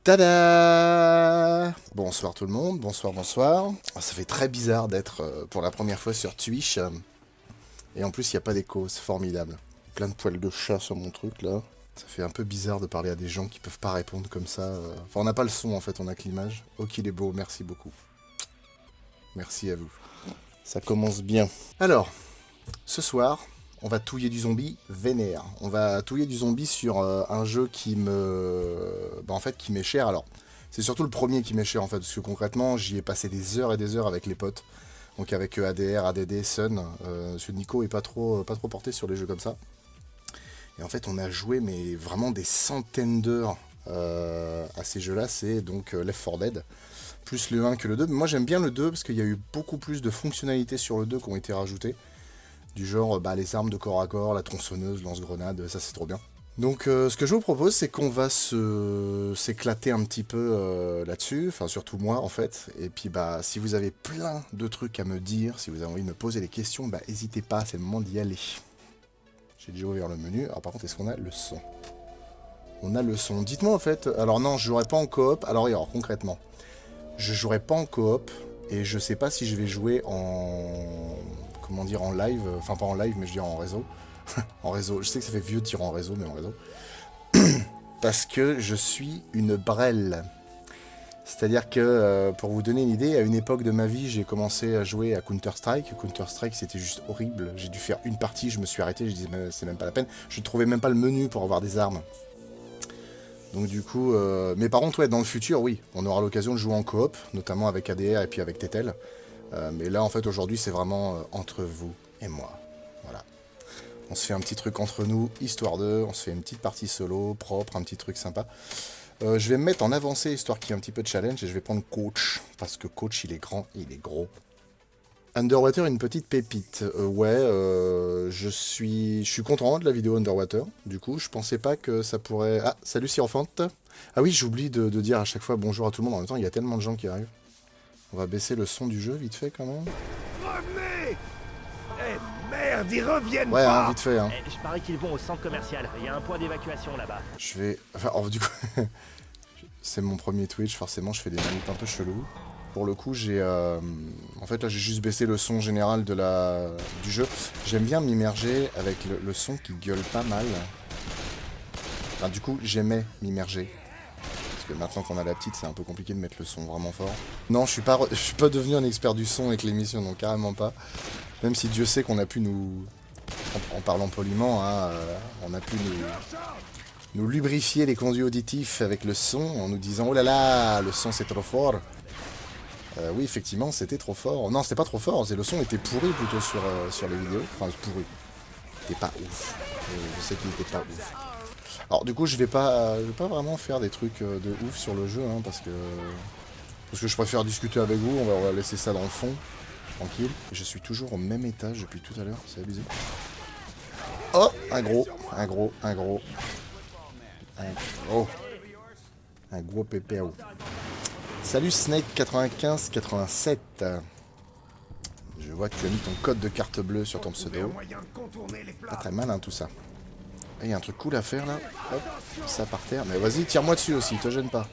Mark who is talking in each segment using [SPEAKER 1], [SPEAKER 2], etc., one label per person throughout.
[SPEAKER 1] Tada! Bonsoir tout le monde, bonsoir, bonsoir. Ça fait très bizarre d'être pour la première fois sur Twitch. Et en plus, il n'y a pas d'écho, c'est formidable. Plein de poils de chat sur mon truc là. Ça fait un peu bizarre de parler à des gens qui peuvent pas répondre comme ça. Enfin, on n'a pas le son en fait, on a que l'image. Oh, qu'il est beau, merci beaucoup. Merci à vous. Ça commence bien. Alors, ce soir, on va touiller du zombie vénère. On va touiller du zombie sur un jeu qui me... en fait, qui m'est cher. Alors, c'est surtout le premier qui m'est cher en fait, parce que concrètement, j'y ai passé des heures et des heures avec les potes. Donc avec ADR, ADD, Sun. Ce Nico est pas trop porté sur les jeux comme ça. Et en fait, on a joué mais vraiment des centaines d'heures à ces jeux-là. C'est donc Left 4 Dead. Plus le 1 que le 2. Mais moi, j'aime bien le 2 parce qu'il y a eu beaucoup plus de fonctionnalités sur le 2 qui ont été rajoutées. Du genre, les armes de corps à corps, la tronçonneuse, lance-grenade, ça c'est trop bien. Donc ce que je vous propose, c'est qu'on va s'éclater un petit peu là-dessus, enfin surtout moi en fait. Et puis si vous avez plein de trucs à me dire, si vous avez envie de me poser des questions, n'hésitez pas, c'est le moment d'y aller. J'ai déjà ouvert le menu, alors par contre est-ce qu'on a le son? On a le son, dites-moi en fait, alors non je jouerai pas en coop, alors concrètement, je jouerai pas en coop, et je sais pas si je vais jouer en... comment dire, en live, enfin pas en live mais je veux dire en réseau. En réseau, je sais que ça fait vieux de dire en réseau, mais en réseau. Parce que je suis une brêle. C'est-à-dire que, pour vous donner une idée, à une époque de ma vie, j'ai commencé à jouer à Counter-Strike. Counter-Strike, c'était juste horrible. J'ai dû faire une partie, je me suis arrêté, je disais, c'est même pas la peine. Je ne trouvais même pas le menu pour avoir des armes. Donc du coup, mais par contre, ouais, dans le futur, oui, on aura l'occasion de jouer en coop, notamment avec ADR et puis avec Tetel. Mais là, en fait, aujourd'hui, c'est vraiment entre vous et moi. Voilà. On se fait un petit truc entre nous, histoire de... On se fait une petite partie solo, propre, un petit truc sympa. Je vais me mettre en avancée, histoire qu'il y ait un petit peu de challenge, et je vais prendre Coach. Parce que Coach, il est grand, il est gros. Underwater, une petite pépite. Je suis content de la vidéo Underwater. Du coup, je pensais pas que ça pourrait... Ah, salut Syrphante. Ah oui, j'oublie de dire à chaque fois bonjour à tout le monde. En même temps, il y a tellement de gens qui arrivent. On va baisser le son du jeu, vite fait, quand même.
[SPEAKER 2] Revenez! Eh merde, ils reviennent
[SPEAKER 1] Ouais,
[SPEAKER 2] pas!
[SPEAKER 1] vite fait,
[SPEAKER 3] Je parie qu'ils vont au centre commercial. Il y a un point d'évacuation là-bas.
[SPEAKER 1] Je vais... Enfin, du coup... c'est mon premier Twitch, forcément, je fais des manips un peu chelous. Pour le coup, j'ai... En fait, là, j'ai juste baissé le son général du jeu. J'aime bien m'immerger avec le son qui gueule pas mal. Enfin, du coup, j'aimais m'immerger. Parce que maintenant qu'on a la petite, c'est un peu compliqué de mettre le son vraiment fort. Non, je suis pas devenu un expert du son avec l'émission, donc carrément pas. Même si Dieu sait qu'on a pu nous... En parlant poliment, on a pu nous lubrifier les conduits auditifs avec le son en nous disant « Oh là là, le son c'est trop fort !» Oui, effectivement, c'était trop fort. Non, c'était pas trop fort, le son était pourri plutôt sur les vidéos. Enfin, pourri. C'était pas ouf. Je sais qu'il était pas ouf. Alors du coup, je vais pas vraiment faire des trucs de ouf sur le jeu, parce que je préfère discuter avec vous, on va laisser ça dans le fond, tranquille. Je suis toujours au même étage depuis tout à l'heure, c'est abusé. Oh, un gros PPO. Salut Snake9587. Je vois que tu as mis ton code de carte bleue sur ton pseudo. Pas très mal, tout ça. Il y a un truc cool à faire là. Hop, ça par terre. Mais vas-y, tire-moi dessus aussi, te gêne pas.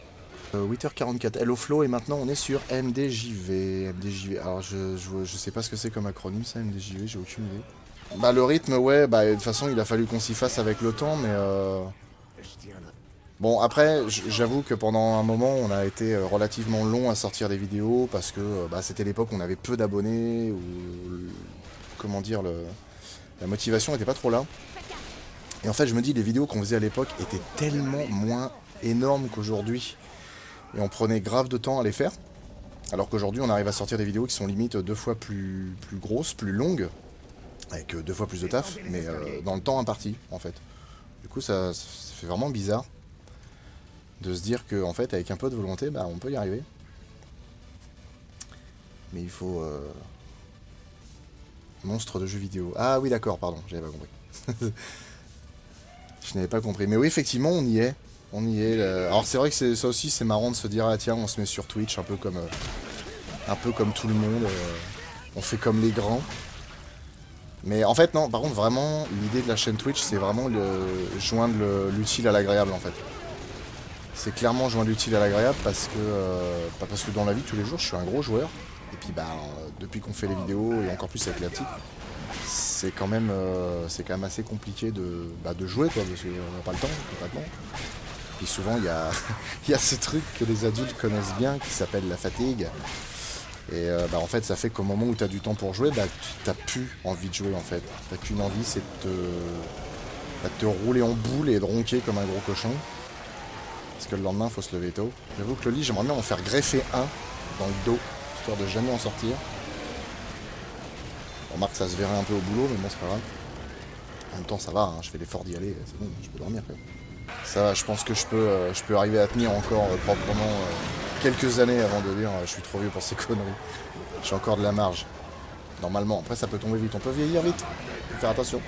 [SPEAKER 1] 8h44, Hello Flow, et maintenant on est sur MDJV. MDJV. Alors je sais pas ce que c'est comme acronyme ça, MDJV, j'ai aucune idée. Le rythme, ouais, de toute façon il a fallu qu'on s'y fasse avec le temps, mais bon, après, j'avoue que pendant un moment, on a été relativement long à sortir des vidéos, parce que c'était l'époque où on avait peu d'abonnés, ou... Comment dire, la motivation n'était pas trop là. Et en fait, je me dis, les vidéos qu'on faisait à l'époque étaient tellement moins énormes qu'aujourd'hui. Et on prenait grave de temps à les faire. Alors qu'aujourd'hui, on arrive à sortir des vidéos qui sont limite 2 fois plus grosses, plus longues, avec 2 fois plus de taf, mais dans le temps imparti, en fait. Du coup, ça fait vraiment bizarre de se dire qu'en fait, avec un peu de volonté, on peut y arriver. Mais il faut... Monstre de jeux vidéo. Ah oui, d'accord, pardon, j'avais pas compris. Je n'avais pas compris. Mais oui, effectivement, on y est. On y est. Alors c'est vrai que ça aussi, c'est marrant de se dire, ah tiens, on se met sur Twitch, un peu comme tout le monde. On fait comme les grands. Mais en fait, non, par contre, vraiment, l'idée de la chaîne Twitch, c'est vraiment joindre l'utile à l'agréable, en fait. C'est clairement joint l'utile à l'agréable parce que, parce que dans la vie de tous les jours, je suis un gros joueur. Et puis bah, depuis qu'on fait les vidéos, et encore plus avec la petite, c'est quand même assez compliqué de jouer, quoi, parce qu'on n'a pas le temps, complètement. Et souvent, il y a, il y a ce truc que les adultes connaissent bien, qui s'appelle la fatigue. Et bah, en fait, ça fait qu'au moment où tu as du temps pour jouer, bah, tu n'as plus envie de jouer, en fait. Tu n'as qu'une envie, c'est de te rouler en boule et de ronquer comme un gros cochon. Parce que le lendemain, il faut se lever tôt. J'avoue que le lit, j'aimerais bien en faire greffer un dans le dos, histoire de jamais en sortir. On remarque que ça se verrait un peu au boulot, mais bon, c'est pas grave. En même temps, ça va, hein, je fais l'effort d'y aller, c'est bon, je peux dormir quand même. Ça va, je pense que je peux arriver à tenir encore proprement quelques années avant de dire je suis trop vieux pour ces conneries. J'ai encore de la marge. Normalement, après ça peut tomber vite, on peut vieillir vite. Faut faire attention.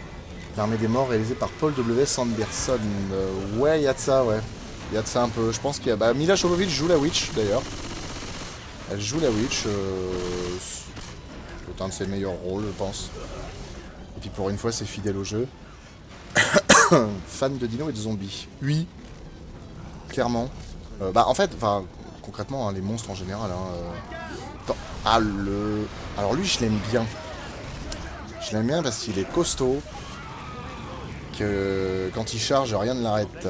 [SPEAKER 1] L'Armée des Morts réalisée par Paul W. Sanderson. Ouais, il y a de ça, ouais. Il y a de ça un peu. Je pense qu'il y a. Bah, Mila Jovovich joue la Witch d'ailleurs. Elle joue la Witch. C'est un de ses meilleurs rôles, je pense. Et puis pour une fois, c'est fidèle au jeu. Fan de dino et de zombies. Oui. Clairement. Bah, en fait, concrètement, hein, les monstres en général. Hein, Ah, le. Alors lui, je l'aime bien. Je l'aime bien parce qu'il est costaud. Que quand il charge, rien ne l'arrête.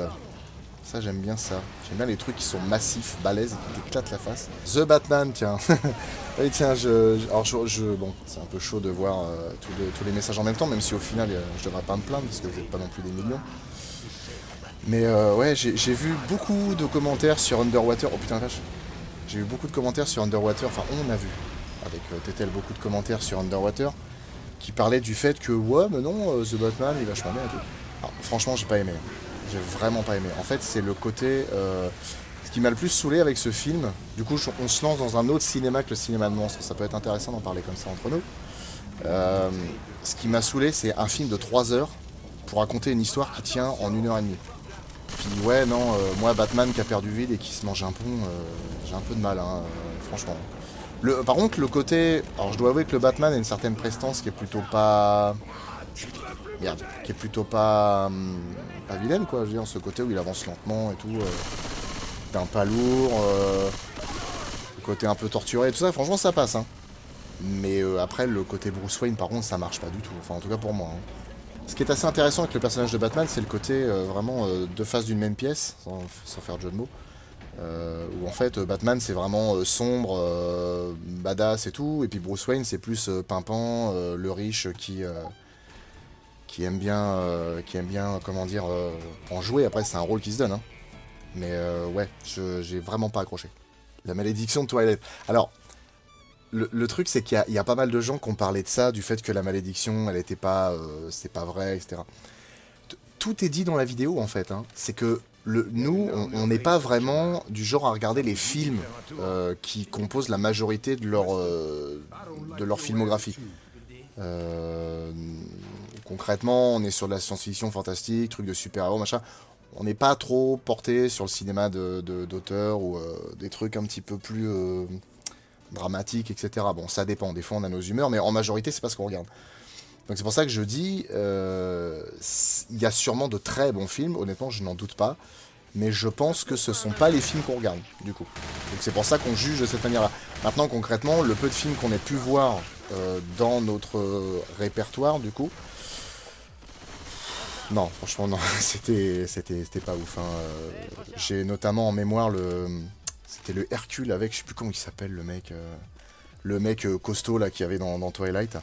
[SPEAKER 1] Ça, j'aime bien ça. J'aime bien les trucs qui sont massifs, balèzes et qui t'éclatent la face. The Batman, tiens. Oui, tiens, bon, c'est un peu chaud de voir tous les messages en même temps, même si au final, je devrais pas me plaindre, parce que vous n'êtes pas non plus des millions. Mais ouais, j'ai vu beaucoup de commentaires sur Underwater. Oh putain, vache. J'ai eu beaucoup de commentaires sur Underwater. Enfin, on a vu, avec Tetel, beaucoup de commentaires sur Underwater, qui parlaient du fait que, ouais, mais non, The Batman, il est vachement bien et tout. Alors, franchement, j'ai pas aimé. J'ai vraiment pas aimé. En fait, c'est le côté... ce qui m'a le plus saoulé avec ce film, du coup, on se lance dans un autre cinéma que le cinéma de monstres. Ça peut être intéressant d'en parler comme ça entre nous. Ce qui m'a saoulé, c'est un film de 3 heures pour raconter une histoire qui tient en 1h30. Puis ouais, non, moi, Batman qui a perdu vide et qui se mange un pont, j'ai un peu de mal, hein, franchement. Par contre, le côté... Alors, je dois avouer que le Batman a une certaine prestance qui est plutôt pas... Merde, qui est plutôt pas vilaine, quoi. Je veux dire, ce côté où il avance lentement et tout. D'un pas lourd. Le côté un peu torturé et tout ça, franchement, ça passe, hein. Mais après, le côté Bruce Wayne, par contre, ça marche pas du tout. Enfin, en tout cas pour moi, hein. Ce qui est assez intéressant avec le personnage de Batman, c'est le côté vraiment deux faces d'une même pièce, sans faire de jeu de mots. Où en fait Batman c'est vraiment sombre, badass et tout, et puis Bruce Wayne c'est plus pimpant, le riche qui aime bien, comment dire, en jouer. Après c'est un rôle qui se donne, hein. Mais ouais, j'ai vraiment pas accroché. La malédiction de Twilight. Alors, le truc c'est qu'il y a pas mal de gens qui ont parlé de ça, du fait que la malédiction elle était pas, c'est pas vrai, etc. Tout est dit dans la vidéo en fait, hein. C'est que nous, on n'est pas vraiment du genre à regarder les films qui composent la majorité de leur filmographie. Concrètement, on est sur de la science-fiction fantastique, trucs de super-héros, machin. On n'est pas trop porté sur le cinéma d'auteur ou des trucs un petit peu plus dramatiques, etc. Bon, ça dépend, des fois on a nos humeurs, mais en majorité, c'est pas ce qu'on regarde. Donc c'est pour ça que je dis, il y a sûrement de très bons films, honnêtement je n'en doute pas, mais je pense que ce sont pas les films qu'on regarde, du coup. Donc c'est pour ça qu'on juge de cette manière-là. Maintenant concrètement, le peu de films qu'on ait pu voir dans notre répertoire, du coup, non, franchement non, c'était pas ouf, hein. J'ai notamment en mémoire c'était le Hercule avec, je sais plus comment il s'appelle le mec costaud là qu'il y avait dans Twilight.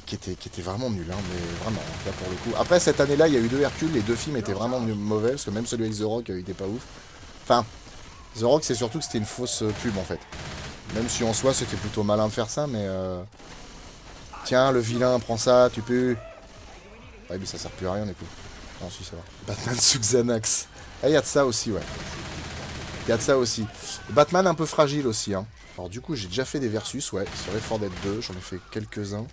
[SPEAKER 1] Qui était vraiment nul, hein, mais vraiment, là pour le coup. Après, cette année-là, il y a eu 2 Hercule, les 2 films étaient vraiment mauvais, parce que même celui avec The Rock, il était pas ouf. Enfin, The Rock, c'est surtout que c'était une fausse pub, en fait. Même si en soi, c'était plutôt malin de faire ça, mais... Tiens, le vilain, prends ça, tu peux... Ouais, mais ça sert plus à rien, du coup. Non, si, ça va. Batman sous Xanax. Ah, il y a de ça aussi, ouais. Il y a de ça aussi. Batman un peu fragile aussi, hein. Alors du coup, j'ai déjà fait des versus, ouais, sur Left 4 Dead 2, j'en ai fait quelques-uns.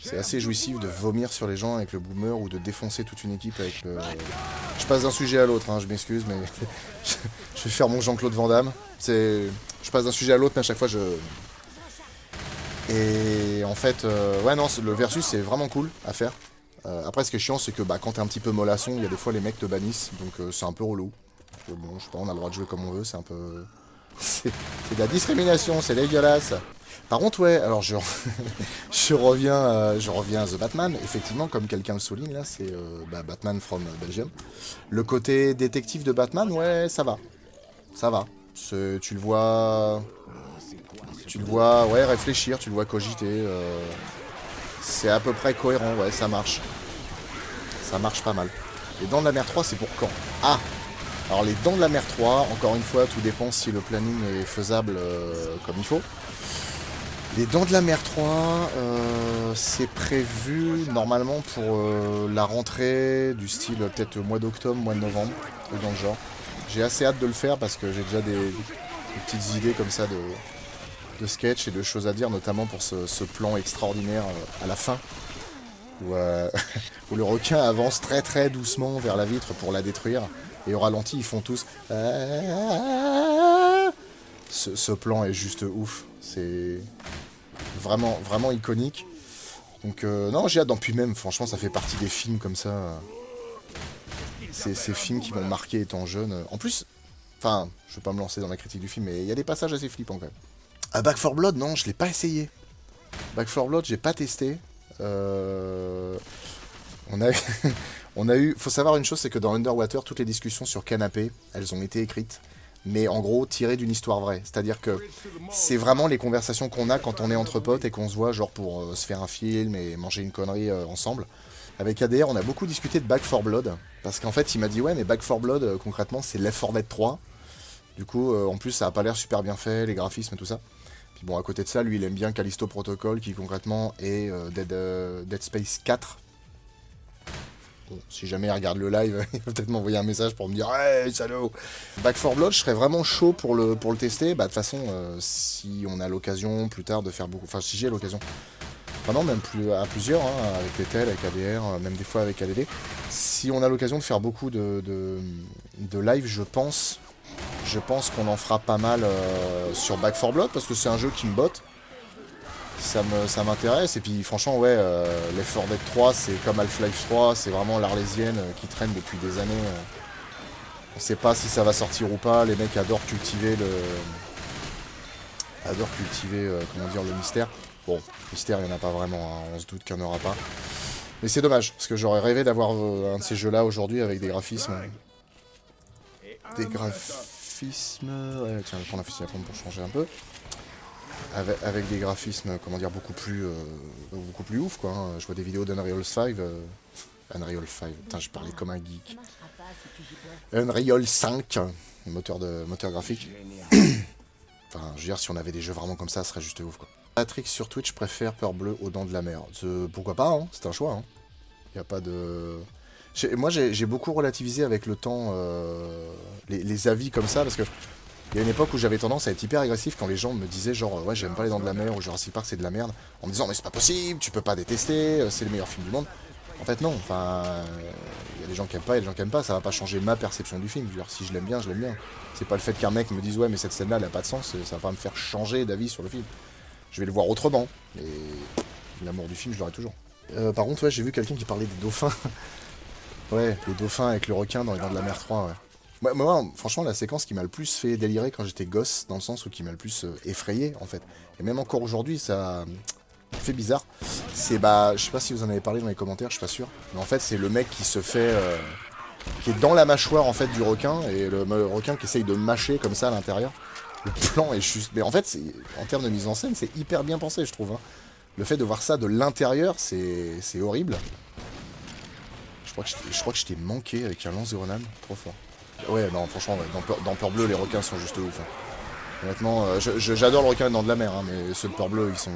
[SPEAKER 1] C'est assez jouissif de vomir sur les gens avec le boomer ou de défoncer toute une équipe avec le... Je passe d'un sujet à l'autre, hein, je m'excuse, mais je vais faire mon Jean-Claude Van Damme. Je passe d'un sujet à l'autre, mais à chaque fois je... Et en fait, ouais non, le versus c'est vraiment cool à faire. Après ce qui est chiant c'est que quand t'es un petit peu mollasson, il y a des fois les mecs te bannissent, donc c'est un peu relou. Bon, je sais pas, on a le droit de jouer comme on veut, c'est un peu... C'est de la discrimination, c'est dégueulasse. Par contre, ouais, alors je reviens à The Batman. Effectivement, comme quelqu'un le souligne, là, c'est Batman from Belgium. Le côté détective de Batman, ouais, ça va. Ça va. Tu le vois... ouais, réfléchir, tu le vois cogiter. C'est à peu près cohérent, ouais, ça marche. Ça marche pas mal. Les Dents de la Mer 3, c'est pour quand? Ah! Alors les Dents de la Mer 3, encore une fois, tout dépend si le planning est faisable comme il faut. Les Dents de la Mer 3, c'est prévu normalement pour la rentrée du style peut-être mois d'octobre, mois de novembre, ou dans le genre. J'ai assez hâte de le faire parce que j'ai déjà des petites idées comme ça de sketch et de choses à dire, notamment pour ce plan extraordinaire à la fin, où, où le requin avance très très doucement vers la vitre pour la détruire. Et au ralenti, ils font tous... Ce plan est juste ouf. C'est vraiment, vraiment iconique. Donc, non, j'ai hâte. Puis même, franchement, ça fait partie des films comme ça. Ces films qui m'ont marqué étant jeune. En plus, enfin, je vais pas me lancer dans la critique du film, mais il y a des passages assez flippants quand même. Ah, Back 4 Blood, non, je l'ai pas essayé. Back 4 Blood, j'ai pas testé. On a eu... Faut savoir une chose, c'est que dans Underwater, toutes les discussions sur Canapé, elles ont été écrites, mais en gros tirées d'une histoire vraie. C'est-à-dire que c'est vraiment les conversations qu'on a quand on est entre potes et qu'on se voit genre pour se faire un film et manger une connerie ensemble. Avec ADR, on a beaucoup discuté de Back 4 Blood, parce qu'en fait, il m'a dit, ouais, mais Back 4 Blood, concrètement, c'est Left 4 Dead 3. Du coup, en plus, ça a pas l'air super bien fait, les graphismes et tout ça. Puis bon, à côté de ça, lui, il aime bien Callisto Protocol, qui concrètement est Dead Space 4. Bon, si jamais il regarde le live, il va peut-être m'envoyer un message pour me dire « Hey, salaud !» Back 4 Blood, je serais vraiment chaud pour le tester. Bah, de toute façon, si on a l'occasion plus tard de faire beaucoup... Enfin, si j'ai l'occasion... Enfin non, même plus à plusieurs, hein, avec TTL, avec ADR, même des fois avec ADD. Si on a l'occasion de faire beaucoup de live, je pense qu'on en fera pas mal sur Back 4 Blood, parce que c'est un jeu qui me botte. Ça m'intéresse, et puis franchement ouais, Left 4 Dead 3 c'est comme Half-Life 3, c'est vraiment l'Arlésienne qui traîne depuis des années. On sait pas si ça va sortir ou pas, les mecs adorent cultiver comment dire, le mystère. Bon, mystère il n'y en a pas vraiment, hein, on se doute qu'il n'y en aura pas. Mais c'est dommage, parce que j'aurais rêvé d'avoir un de ces jeux là aujourd'hui avec des graphismes. Ouais, tiens, je vais prendre un fusil à pompe pour changer un peu. Avec des graphismes, comment dire, beaucoup plus ouf, quoi. Hein. Je vois des vidéos d'Unreal 5. Unreal 5, putain, je parlais comme un geek. Unreal 5, moteur graphique. Enfin, je veux dire, si on avait des jeux vraiment comme ça, ce serait juste ouf, quoi. Patrick sur Twitch préfère Peur Bleue aux Dents de la Mer. Pourquoi pas, hein, c'est un choix. Hein. Y a pas de... Moi, j'ai beaucoup relativisé avec le temps les avis comme ça, parce que il y a une époque où j'avais tendance à être hyper agressif quand les gens me disaient genre ouais, j'aime pas les Dents de la Mer ou Jurassic Park c'est de la merde, en me disant mais c'est pas possible, tu peux pas détester, c'est le meilleur film du monde. En fait non, enfin il y a des gens qui aiment pas, il y a des gens qui aiment pas, ça va pas changer ma perception du film. Je veux dire, si je l'aime bien, je l'aime bien. C'est pas le fait qu'un mec me dise ouais mais cette scène là elle a pas de sens, ça va pas me faire changer d'avis sur le film. Je vais le voir autrement, et l'amour du film je l'aurai toujours. Par contre ouais, j'ai vu quelqu'un qui parlait des dauphins. Ouais, les dauphins avec le requin dans les Dents de la Mer 3, ouais. Moi, franchement, la séquence qui m'a le plus fait délirer quand j'étais gosse, dans le sens où qui m'a le plus effrayé, en fait. Et même encore aujourd'hui, ça fait bizarre. C'est, je sais pas si vous en avez parlé dans les commentaires, je suis pas sûr. Mais en fait, c'est le mec qui se fait... qui est dans la mâchoire, en fait, du requin, et le requin qui essaye de mâcher comme ça à l'intérieur. Le plan est juste... Mais en fait, en termes de mise en scène, c'est hyper bien pensé, je trouve. Hein. Le fait de voir ça de l'intérieur, c'est horrible. Je crois que je t'ai manqué avec un lance-grenade, trop fort. Ouais, non, franchement, ouais, dans Peur Bleue, les requins sont juste ouf. Hein. Honnêtement, j'adore le requin dans de la mer, hein, mais ceux de Peur Bleue, ils sont...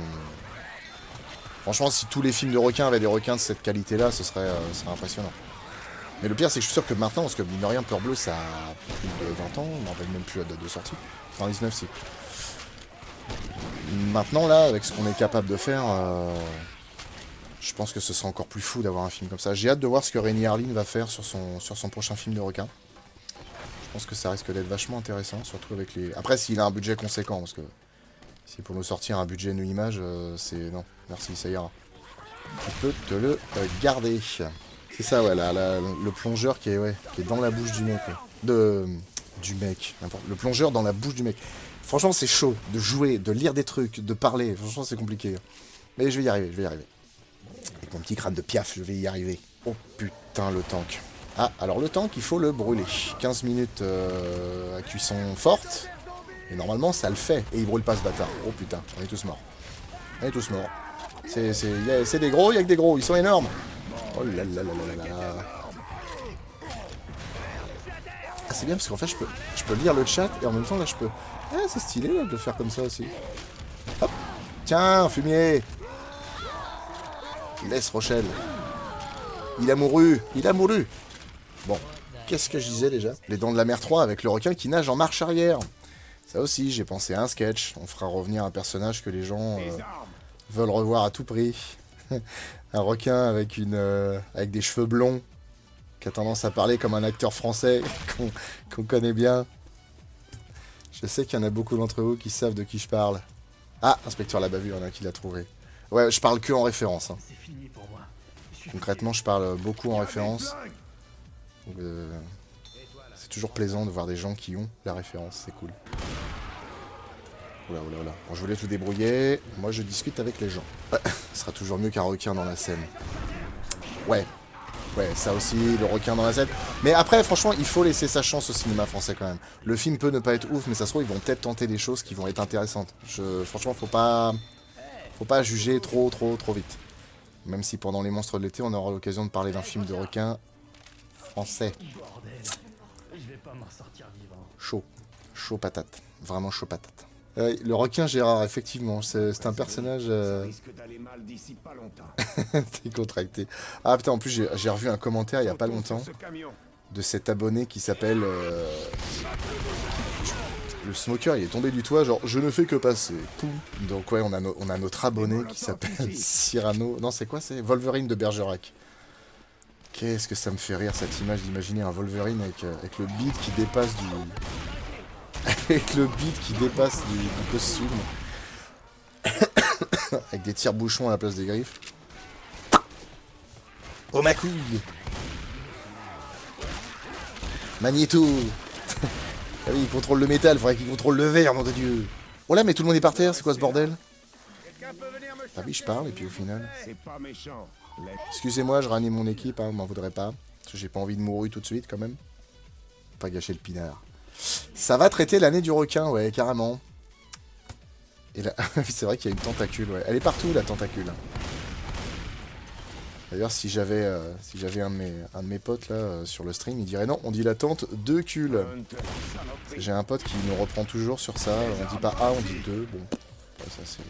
[SPEAKER 1] Franchement, si tous les films de requins avaient des requins de cette qualité-là, ce serait impressionnant. Mais le pire, c'est que je suis sûr que maintenant, parce que mine de rien, Peur Bleue, ça a plus de 20 ans, on n'en rappelle même plus la date de sortie. 99, si. Maintenant, là, avec ce qu'on est capable de faire, je pense que ce sera encore plus fou d'avoir un film comme ça. J'ai hâte de voir ce que Renny Harlin va faire sur son prochain film de requin. Je pense que ça risque d'être vachement intéressant, surtout avec les... Après, s'il a un budget conséquent, parce que si pour nous sortir un budget New Image, c'est... Non, merci, ça ira. Tu peux te le garder. C'est ça, ouais, le plongeur qui est dans la bouche du mec. Du mec. Le plongeur dans la bouche du mec. Franchement, c'est chaud de jouer, de lire des trucs, de parler. Franchement, c'est compliqué. Mais je vais y arriver, je vais y arriver. Avec mon petit crâne de piaf, je vais y arriver. Oh putain, le tank. Ah, alors le tank, il faut le brûler. 15 minutes à cuisson forte. Et normalement, ça le fait. Et il brûle pas ce bâtard. Oh putain, on est tous morts. On est tous morts. C'est des gros, il y a que des gros. Ils sont énormes. Oh là là là là là là. Ah, c'est bien parce qu'en fait, je peux lire le chat et en même temps, là, je peux... Ah, c'est stylé là, de le faire comme ça aussi. Hop. Tiens, fumier. Laisse Rochelle. Il a mouru. Il a mouru. Bon, qu'est-ce que je disais déjà? Les Dents de la Mer 3 avec le requin qui nage en marche arrière. Ça aussi, j'ai pensé à un sketch. On fera revenir un personnage que les gens veulent revoir à tout prix. Un requin avec avec des cheveux blonds, qui a tendance à parler comme un acteur français qu'on connaît bien. Je sais qu'il y en a beaucoup d'entre vous qui savent de qui je parle. Ah, Inspecteur Labavu, il y en a qui l'a trouvé. Ouais, je parle que en référence. Hein. Concrètement, je parle beaucoup en référence. Donc, c'est toujours plaisant de voir des gens qui ont la référence, c'est cool. Oula, oula, oula. Bon, je voulais tout débrouiller. Moi, je discute avec les gens. Ouais, ce sera toujours mieux qu'un requin dans la scène. Ouais. Ouais, ça aussi, le requin dans la scène. Mais après, franchement, il faut laisser sa chance au cinéma français quand même. Le film peut ne pas être ouf, mais ça se trouve, ils vont peut-être tenter des choses qui vont être intéressantes. Franchement, faut pas juger trop vite. Même si pendant les monstres de l'été, on aura l'occasion de parler d'un film de requin français. Chaud. Chaud patate. Vraiment chaud patate. Le requin Gérard, effectivement, c'est un personnage décontracté. Ah putain, en plus j'ai revu un commentaire il y a pas longtemps de cet abonné qui s'appelle... Le smoker, il est tombé du toit, genre, je ne fais que passer. Poum. Donc ouais, on a notre abonné qui s'appelle Cyrano. Non, c'est quoi? C'est Wolverine de Bergerac. Qu'est-ce que ça me fait rire, cette image d'imaginer un Wolverine avec le beat qui dépasse du... avec le beat qui dépasse du costume. Avec des tire-bouchons à la place des griffes. Oh ma couille! Magneto! Ah oui, il contrôle le métal, faudrait qu'il contrôle le verre, nom de Dieu! Oh là, mais tout le monde est par terre, c'est quoi ce bordel? Ah oui, je parle, et puis au final... Excusez-moi, je ranime mon équipe, hein, m'en voudrais pas. Parce que j'ai pas envie de mourir tout de suite, quand même. Pas gâcher le pinard. Ça va traiter l'année du requin, ouais, carrément. Et là, c'est vrai qu'il y a une tentacule, ouais. Elle est partout, la tentacule. D'ailleurs, si j'avais un de mes potes, là, sur le stream, il dirait non, on dit la tente de cul. J'ai un pote qui nous reprend toujours sur ça. On dit pas A, on dit 2. Bon, ouais, ça c'est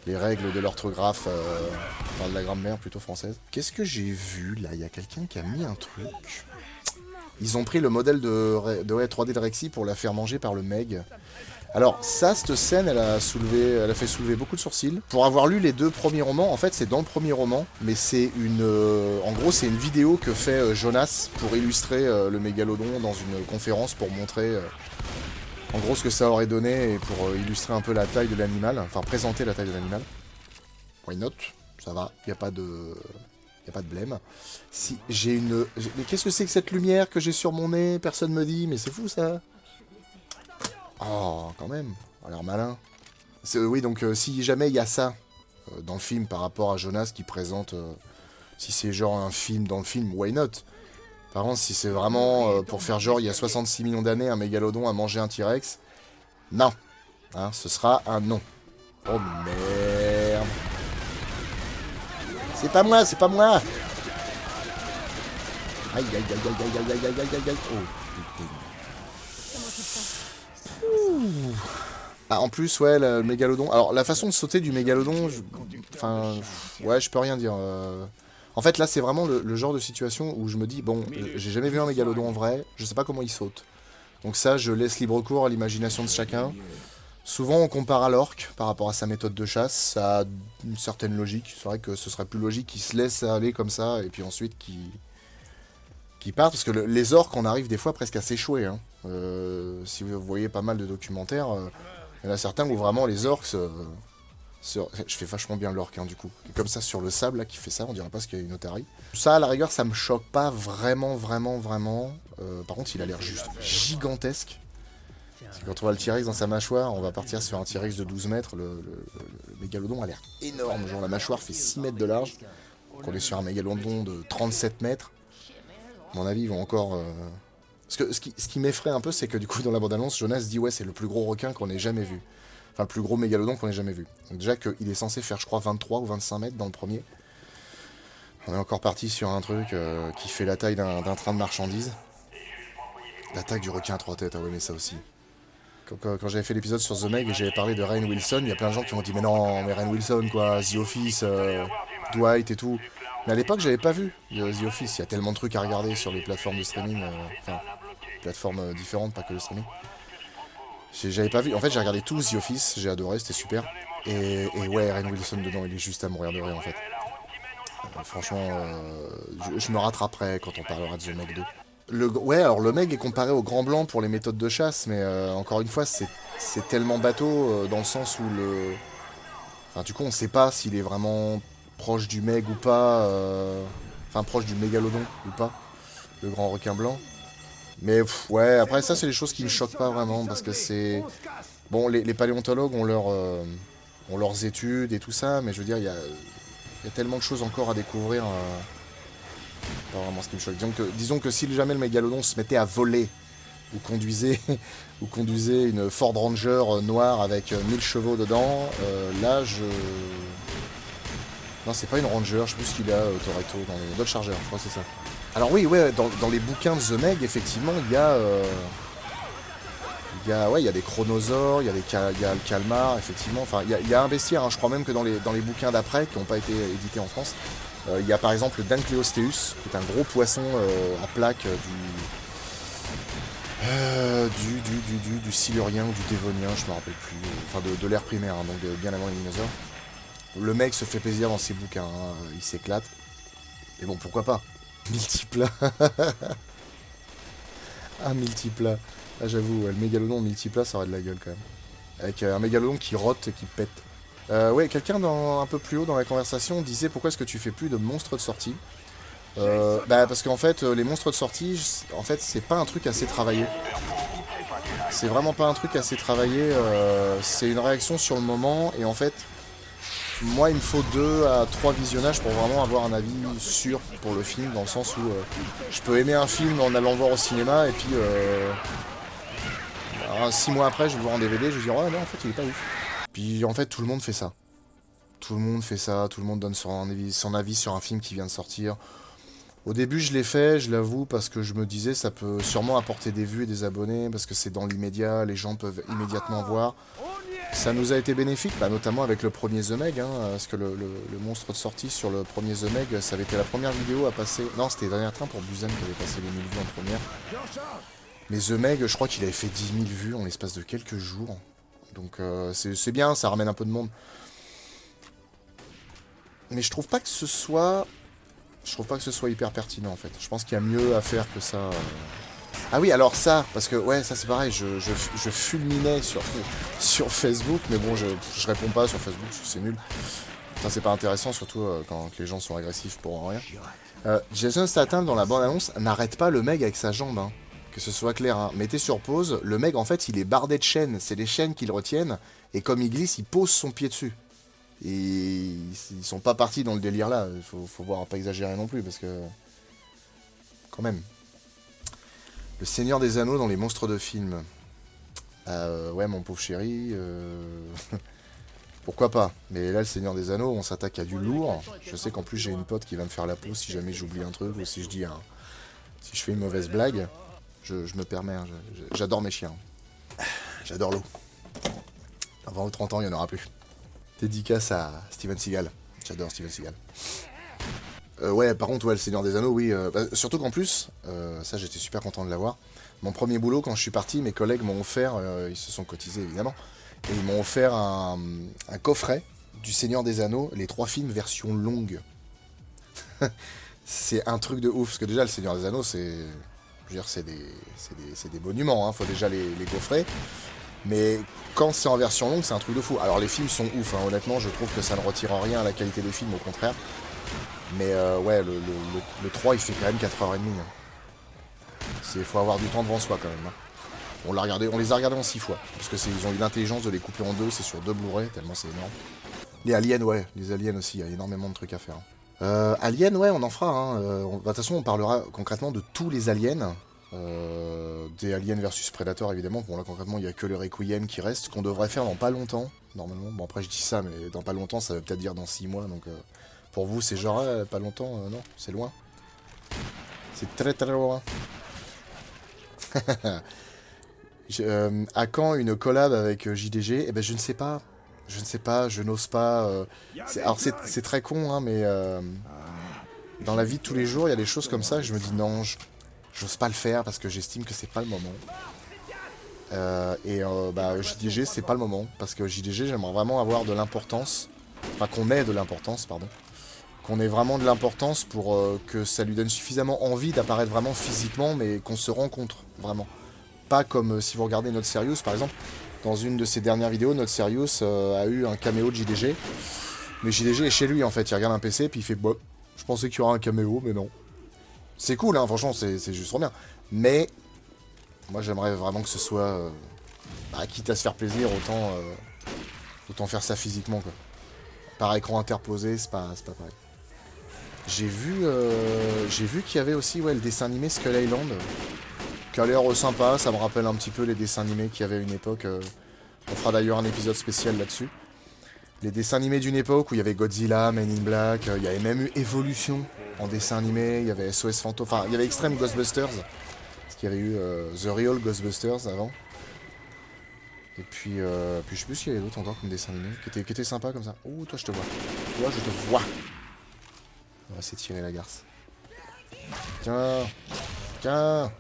[SPEAKER 1] les règles de l'orthographe, de la grammaire plutôt française. Qu'est-ce que j'ai vu, là? Il y a quelqu'un qui a mis un truc... Ils ont pris le modèle de 3D de Rexy pour la faire manger par le Meg. Alors ça, cette scène, elle a fait soulever beaucoup de sourcils. Pour avoir lu les 2 premiers romans, en fait c'est dans le premier roman, mais c'est en gros c'est une vidéo que fait Jonas pour illustrer le mégalodon dans une conférence pour montrer en gros ce que ça aurait donné et pour illustrer un peu la taille de l'animal, enfin présenter la taille de l'animal. Why not? Ça va, il n'y a pas de... pas de blême. Si j'ai une... Mais qu'est-ce que c'est que cette lumière que j'ai sur mon nez? Personne me dit, mais c'est fou ça. Oh, quand même. A l'air malin. Oui, donc si jamais il y a ça dans le film par rapport à Jonas qui présente... si c'est genre un film dans le film, why not? Par contre, si c'est vraiment pour faire genre il y a 66 millions d'années un mégalodon a mangé un T-Rex, non. Hein, ce sera un non. Oh merde. C'est pas moi, c'est pas moi. Aïe, aïe, aïe, aïe, aïe, aïe, aïe, aïe, aïe, aïe. Oh, putain. Ah, en plus, ouais, le mégalodon... Alors, la façon de sauter du mégalodon... Enfin, ouais, je peux rien dire. En fait, là, c'est vraiment le genre de situation où je me dis, bon, j'ai jamais vu un mégalodon en vrai, je sais pas comment il saute. Donc ça, je laisse libre cours à l'imagination de chacun. Souvent, on compare à l'orque par rapport à sa méthode de chasse. Ça a une certaine logique. C'est vrai que ce serait plus logique qu'il se laisse aller comme ça et puis ensuite qu'il parte. Parce que les orques, on arrive des fois presque à s'échouer. Hein. Si vous voyez pas mal de documentaires, il y en a certains où vraiment les orques Je fais vachement bien l'orque, hein, du coup. Et comme ça, sur le sable, là, qui fait ça, on dirait pas qu'il y a une otarie. Ça, à la rigueur, ça me choque pas vraiment. Par contre, il a l'air juste gigantesque. Parce que quand on voit le T-Rex dans sa mâchoire, on va partir sur un T-Rex de 12 mètres. Le mégalodon a l'air énorme. Genre, la mâchoire fait 6 mètres de large. Donc, on est sur un mégalodon de 37 mètres. À mon avis, ils vont encore... Parce que ce qui m'effraie un peu, c'est que du coup, dans la bande-annonce, Jonas dit « Ouais, c'est le plus gros requin qu'on ait jamais vu. » Enfin, le plus gros mégalodon qu'on ait jamais vu. Donc déjà qu'il est censé faire, je crois, 23 ou 25 mètres dans le premier. On est encore parti sur un truc qui fait la taille d'un train de marchandises. L'attaque du requin à 3 têtes, ah ouais, mais ça aussi. Quand j'avais fait l'épisode sur The Meg et j'avais parlé de Rainn Wilson, il y a plein de gens qui m'ont dit « Mais non, mais Rainn Wilson, quoi, The Office, Dwight et tout. » Mais à l'époque, j'avais pas vu The Office. Il y a tellement de trucs à regarder sur les plateformes de streaming. Enfin, plateformes différentes, pas que le streaming. J'avais pas vu. En fait, j'ai regardé tout The Office, j'ai adoré, c'était super. Et ouais, Rainn Wilson dedans, il est juste à mourir de rire en fait. Franchement, je me rattraperai quand on parlera de The Meg 2. Ouais, alors le Meg est comparé au Grand Blanc pour les méthodes de chasse, mais encore une fois, c'est tellement bateau dans le sens où le. Enfin, du coup, on sait pas s'il est vraiment proche du Meg ou pas. Enfin, proche du mégalodon ou pas, le grand requin blanc. Mais ouais, après ça, c'est des choses qui me choquent pas vraiment, parce que c'est... Bon, les paléontologues ont leurs études et tout ça, mais je veux dire, il y a tellement de choses encore à découvrir. Pas vraiment ce qui me choque. Disons que si jamais le mégalodon se mettait à voler, ou conduisait une Ford Ranger noire avec 1000 chevaux dedans, là, Non, c'est pas une Ranger, je sais plus ce qu'il a, Toretto, dans le Dodge Charger, je crois que c'est ça. Alors oui, ouais, dans les bouquins de The Meg, effectivement, il y a des chronosaures, il y a le calmar, effectivement. Enfin, il y a un bestiaire, hein, je crois même que dans les bouquins d'après, qui n'ont pas été édités en France, il y a par exemple le Dancleosteus, qui est un gros poisson à plaque du Silurien ou du Dévonien, je me rappelle plus. Enfin, de l'ère primaire, hein, donc bien avant les dinosaures. Le mec se fait plaisir dans ses bouquins, hein, il s'éclate. Et bon, pourquoi pas. Multiplat. Ah, multiplat. Ah, j'avoue, le mégalodon multiplat, ça aurait de la gueule quand même. Avec un mégalodon qui rote et qui pète. Ouais, quelqu'un un peu plus haut dans la conversation disait pourquoi est-ce que tu fais plus de monstres de sortie. Parce qu'en fait, les monstres de sortie, en fait, c'est pas un truc assez travaillé. C'est vraiment pas un truc assez travaillé. C'est une réaction sur le moment et en fait. Moi, il me faut 2 à 3 visionnages pour vraiment avoir un avis sûr pour le film, dans le sens où je peux aimer un film en allant le voir au cinéma, et puis 6 mois après, je vais le voir en DVD, je vais dire « Ouais, non, en fait, il est pas ouf. » Puis, en fait, tout le monde fait ça. Tout le monde fait ça, tout le monde donne son avis sur un film qui vient de sortir. Au début, je l'ai fait, je l'avoue, parce que je me disais ça peut sûrement apporter des vues et des abonnés, parce que c'est dans l'immédiat, les gens peuvent immédiatement voir. Ça nous a été bénéfique, notamment avec le premier The Meg, hein, parce que le monstre de sortie sur le premier The Meg, ça avait été la première vidéo à passer... Non, c'était Dernier Train pour Busan qui avait passé les 1000 vues en première. Mais The Meg, je crois qu'il avait fait 10 000 vues en l'espace de quelques jours. Donc c'est bien, ça ramène un peu de monde. Mais je trouve pas que ce soit... hyper pertinent en fait. Je pense qu'il y a mieux à faire que ça. Ah oui, alors ça, parce que ouais, ça c'est pareil, je fulminais sur Facebook, mais bon, je réponds pas sur Facebook, c'est nul. Enfin, c'est pas intéressant, surtout quand les gens sont agressifs pour rien. Jason Statham dans la bande-annonce n'arrête pas le mec avec sa jambe, hein. Que ce soit clair, hein. Mettez sur pause, le mec en fait il est bardé de chaînes, c'est les chaînes qui le retiennent, et comme il glisse, il pose son pied dessus. Et ils sont pas partis dans le délire là, il faut voir, pas exagérer non plus, parce que... Quand même. Le Seigneur des Anneaux dans les monstres de film. Ouais, mon pauvre chéri... Pourquoi pas. Mais là, le Seigneur des Anneaux, on s'attaque à du lourd. Je sais qu'en plus, j'ai une pote qui va me faire la peau si jamais j'oublie un truc, ou si je dis si je fais une mauvaise blague. Je me permets, hein, j'adore mes chiens. J'adore l'eau. Dans 20 ou 30 ans, il n'y en aura plus. Dédicace à Steven Seagal. J'adore Steven Seagal. Ouais, par contre, ouais, le Seigneur des Anneaux, oui. Surtout qu'en plus, ça j'étais super content de l'avoir. Mon premier boulot, quand je suis parti, mes collègues m'ont offert, ils se sont cotisés évidemment, et ils m'ont offert un coffret du Seigneur des Anneaux, les 3 films version longue. C'est un truc de ouf, parce que déjà, le Seigneur des Anneaux, c'est... Je veux dire, c'est des monuments, hein. Faut déjà les gaufrer. Mais quand c'est en version longue, c'est un truc de fou. Alors les films sont ouf, hein. Honnêtement, je trouve que ça ne retire en rien à la qualité des films, au contraire. Mais ouais, le 3, il fait quand même 4h30. Il faut avoir du temps devant soi, quand même. Hein. On les a regardés en 6 fois. Parce que ils ont eu l'intelligence de les couper en deux, c'est sur 2 Blu-ray, tellement c'est énorme. Les aliens, ouais, les aliens aussi, il y a énormément de trucs à faire. Aliens, ouais, on en fera. Hein. De toute façon, on parlera concrètement de tous les aliens. Des aliens versus Predator, évidemment. Bon, là, concrètement, il n'y a que le Requiem qui reste, qu'on devrait faire dans pas longtemps, normalement. Bon, après, je dis ça, mais dans pas longtemps, ça veut peut-être dire dans 6 mois. Donc, pour vous, c'est genre, pas longtemps, non, c'est loin. C'est très très loin. À quand une collab avec JDG? Eh ben, je ne sais pas. Je ne sais pas, je n'ose pas. Alors c'est très con, hein, mais dans la vie de tous les jours, il y a des choses comme ça. Je me dis non, j'ose pas le faire parce que j'estime que c'est pas le moment. Bah, JDG, c'est pas le moment parce que JDG, j'aimerais vraiment avoir de l'importance. Enfin, qu'on ait de l'importance, pardon. Qu'on ait vraiment de l'importance pour que ça lui donne suffisamment envie d'apparaître vraiment physiquement, mais qu'on se rencontre vraiment. Pas comme si vous regardez Not Serious, par exemple. Dans une de ses dernières vidéos, Not Serious a eu un caméo de JDG. Mais JDG est chez lui, en fait. Il regarde un PC, puis il fait bah, je pensais qu'il y aura un caméo, mais non. C'est cool, hein, franchement, c'est juste trop bien. Mais, moi, j'aimerais vraiment que ce soit... bah, quitte à se faire plaisir, autant faire ça physiquement, quoi. Par écran interposé, c'est pas pareil. J'ai vu qu'il y avait aussi le dessin animé Skull Island. Qui a l'air sympa, ça me rappelle un petit peu les dessins animés qu'il y avait à une époque. On fera d'ailleurs un épisode spécial là-dessus. Les dessins animés d'une époque où il y avait Godzilla, Men in Black, il y avait même eu Evolution en dessin animé, il y avait SOS Fantôme, enfin il y avait Extreme Ghostbusters, parce qu'il y avait eu The Real Ghostbusters avant. Et puis je sais plus s'il y avait d'autres encore comme dessins animés, qui étaient sympas comme ça. Oh, toi je te vois. Toi je te vois. On va s'étirer la garce. Tiens. Tiens.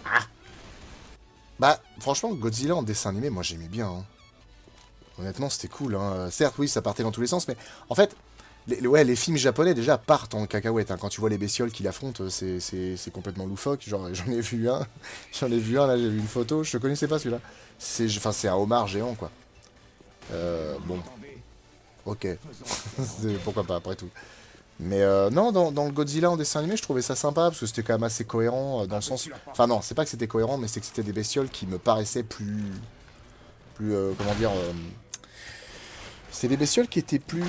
[SPEAKER 1] Ah. Bah, franchement, Godzilla en dessin animé, moi j'aimais bien. Hein. Honnêtement, c'était cool. Hein. Certes, oui, ça partait dans tous les sens, mais en fait, les films japonais déjà partent en cacahuète. Hein. Quand tu vois les bestioles qui l'affrontent, c'est complètement loufoque. Genre, j'en ai vu un, là, j'ai vu une photo. Je te connaissais pas celui-là. C'est un homard géant, quoi. Bon. Ok. Pourquoi pas, après tout. Mais non, dans le Godzilla en dessin animé, je trouvais ça sympa, parce que c'était quand même assez cohérent, dans le sens... Enfin non, c'est pas que c'était cohérent, mais c'est que c'était des bestioles qui me paraissaient plus comment dire... C'était des bestioles qui étaient plus...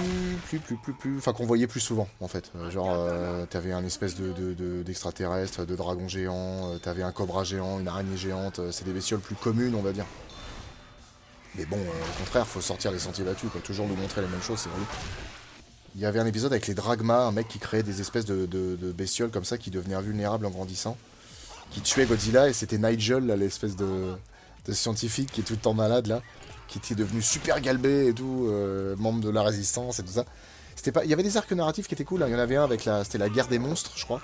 [SPEAKER 1] Enfin, qu'on voyait plus souvent, en fait. T'avais un espèce d'extraterrestre, de dragon géant, t'avais un cobra géant, une araignée géante, c'est des bestioles plus communes, on va dire. Mais bon, au contraire, faut sortir les sentiers battus, quoi. Toujours nous montrer les mêmes choses, c'est vrai. Il y avait un épisode avec les Dragma, un mec qui créait des espèces de bestioles comme ça qui devenaient invulnérables en grandissant, qui tuait Godzilla, et c'était Nigel, l'espèce de scientifique qui est tout le temps malade là, qui était devenu super galbé et tout, membre de la résistance et tout ça. Il y avait des arcs narratifs qui étaient cool, hein. Il y en avait un avec c'était la guerre des monstres, je crois.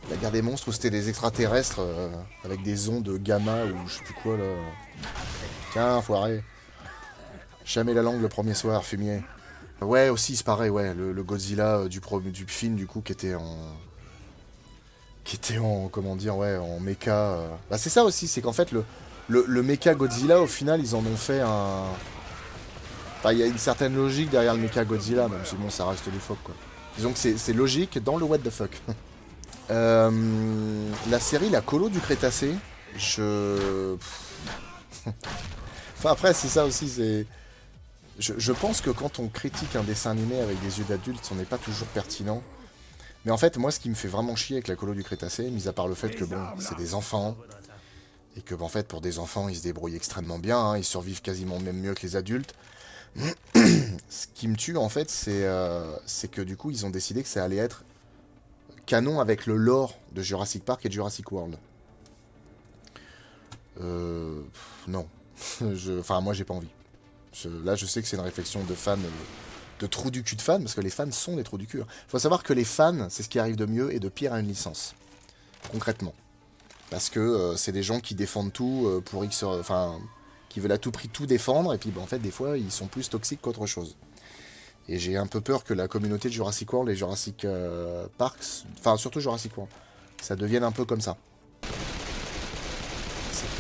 [SPEAKER 1] La guerre des monstres où c'était des extraterrestres avec des ondes gamma ou je sais plus quoi là. Tiens, foiré. Jamais la langue le premier soir, fumier. Ouais, aussi, c'est pareil, ouais, le Godzilla du film, du coup, qui était en, comment dire, ouais, en mecha. Bah, c'est ça aussi, c'est qu'en fait, le mecha Godzilla, au final, ils en ont fait un... Enfin, il y a une certaine logique derrière le mecha Godzilla, même si bon, ça reste loufoque, quoi. Disons que c'est logique dans le what the fuck. La série La Colo du Crétacé, Enfin, après, c'est ça aussi, c'est... Je pense que quand on critique un dessin animé avec des yeux d'adulte, on n'est pas toujours pertinent. Mais en fait, moi, ce qui me fait vraiment chier avec La Colo du Crétacé, mis à part le fait que, bon, c'est des enfants, et que, en fait, pour des enfants, ils se débrouillent extrêmement bien, hein, ils survivent quasiment même mieux que les adultes. Ce qui me tue, en fait, c'est que, du coup, ils ont décidé que ça allait être canon avec le lore de Jurassic Park et de Jurassic World. Non. Enfin, moi, j'ai pas envie. Là, je sais que c'est une réflexion de fans, de trous du cul de fans, parce que les fans sont des trous du cul. Faut savoir que les fans, c'est ce qui arrive de mieux et de pire à une licence. Concrètement. Parce que c'est des gens qui défendent tout pour X... Enfin, qui veulent à tout prix tout défendre, et puis en fait, des fois, ils sont plus toxiques qu'autre chose. Et j'ai un peu peur que la communauté de Jurassic World et Jurassic Parks, enfin, surtout Jurassic World, ça devienne un peu comme ça.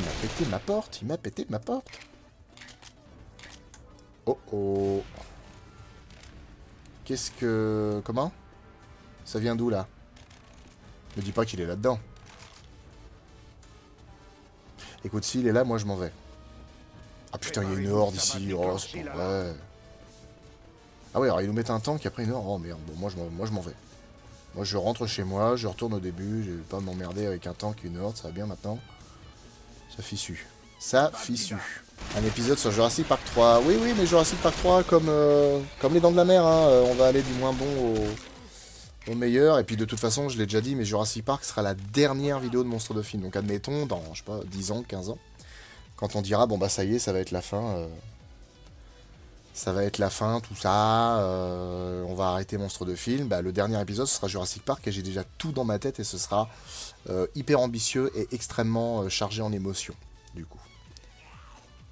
[SPEAKER 1] il m'a pété ma porte, il m'a pété ma porte. Oh oh. Qu'est-ce que... Comment? Ça vient d'où, là? Me dis pas qu'il est là-dedans. Écoute, s'il est là, moi je m'en vais. Ah putain, il y a une horde ici. Oh, c'est pas vrai. Ah ouais, alors ils nous mettent un tank, après une horde. Oh merde, bon, moi je m'en vais. Moi je rentre chez moi, je retourne au début. Je vais pas m'emmerder avec un tank et une horde, ça va bien maintenant. Ça fissu. Ça fissu. Un épisode sur Jurassic Park 3. Oui, oui, mais Jurassic Park 3, comme les Dents de la Mer, hein, on va aller du moins bon au meilleur. Et puis de toute façon, je l'ai déjà dit, mais Jurassic Park sera la dernière vidéo de Monstres de Film. Donc admettons, dans, je sais pas, 10 ans, 15 ans, quand on dira, bon bah ça y est, ça va être la fin. Ça va être la fin, tout ça. On va arrêter Monstres de Film. Bah, le dernier épisode, ce sera Jurassic Park, et j'ai déjà tout dans ma tête, et ce sera hyper ambitieux et extrêmement chargé en émotions, du coup.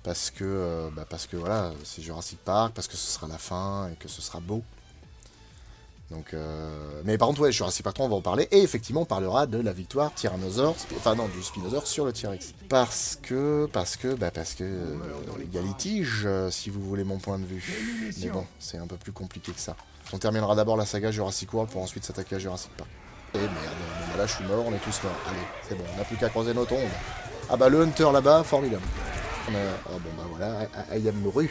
[SPEAKER 1] Parce que voilà, c'est Jurassic Park, parce que ce sera la fin et que ce sera beau. Donc, mais par contre, ouais, Jurassic Park 3, on va en parler. Et effectivement, on parlera de la victoire Tyrannosaure, enfin non, du Spinosaure sur le T-Rex. Parce que, il y a litige, si vous voulez mon point de vue. Mais bon, c'est un peu plus compliqué que ça. On terminera d'abord la saga Jurassic World pour ensuite s'attaquer à Jurassic Park. Et merde, bon, bah là je suis mort, on est tous morts. Allez, c'est bon, on n'a plus qu'à croiser nos tombes. Ah bah le Hunter là-bas, formidable. Ah bon bah voilà, I am mouru.